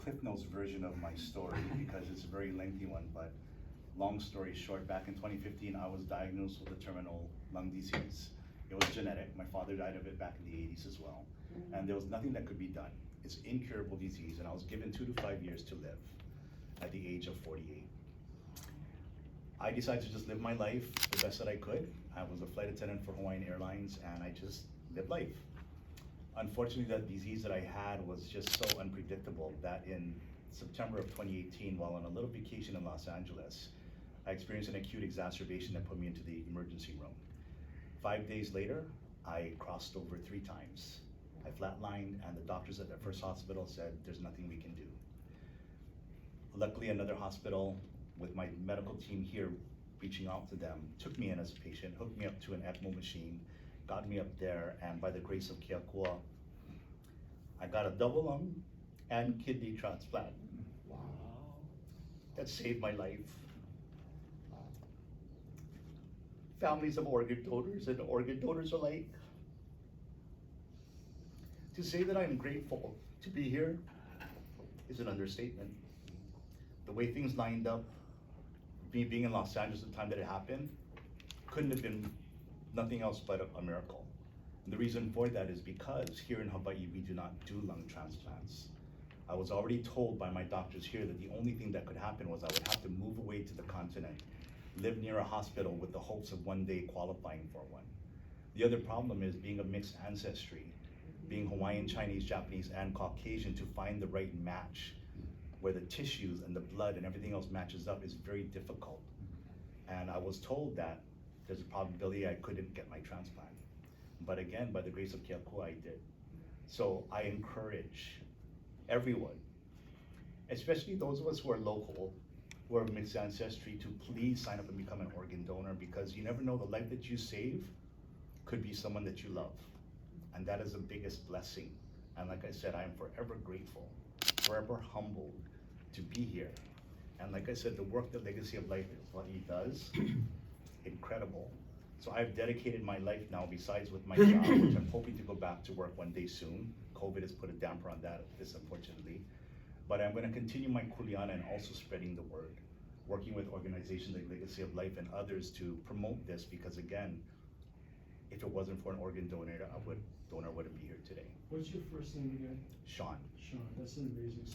Cliff Notes version of my story because it's a very lengthy one, but long story short, back in 2015, I was diagnosed with a terminal lung disease. It was genetic. My father died of it back in the 80s as well. And there was nothing that could be done. It's an incurable disease, and I was given 2 to 5 years to live at the age of 48. I decided to just live my life the best that I could. I was a flight attendant for Hawaiian Airlines, and I just lived life. Unfortunately, that disease that I had was just so unpredictable that in September of 2018, while on a little vacation in Los Angeles, I experienced an acute exacerbation that put me into the emergency room. 5 days later, I crossed over 3 times. I flatlined, and the doctors at the first hospital said, there's nothing we can do. Luckily, another hospital with my medical team here reaching out to them took me in as a patient, hooked me up to an ECMO machine, got me up there, and by the grace of Keakua, I got a double lung and kidney transplant. Wow. That saved my life. Families of organ donors and organ donors alike. To say that I'm grateful to be here is an understatement. The way things lined up, me being in Los Angeles at the time that it happened, couldn't have been nothing else but a miracle. And the reason for that is because here in Hawaii, we do not do lung transplants. I was already told by my doctors here that the only thing that could happen was I would have to move away to the continent, live near a hospital with the hopes of one day qualifying for one. The other problem is being of mixed ancestry, being Hawaiian, Chinese, Japanese, and Caucasian, to find the right match where the tissues and the blood and everything else matches up is very difficult. And I was told that there's a probability I couldn't get my transplant. But again, by the grace of Keakua, I did. So I encourage everyone, especially those of us who are local, who are of mixed ancestry, to please sign up and become an organ donor, because you never know, the life that you save could be someone that you love. And that is the biggest blessing. And like I said, I am forever grateful, forever humbled to be here. And like I said, the work that Legacy of Life does, incredible. So I've dedicated my life now, besides with my job, which I'm hoping to go back to work one day soon. COVID has put a damper on that, unfortunately. But I'm gonna continue my kuleana and also spreading the word, working with organizations like Legacy of Life and others to promote this, because again, if it wasn't for an organ donor, wouldn't be here today. What's your first name again? Sean. Sean, that's an amazing story.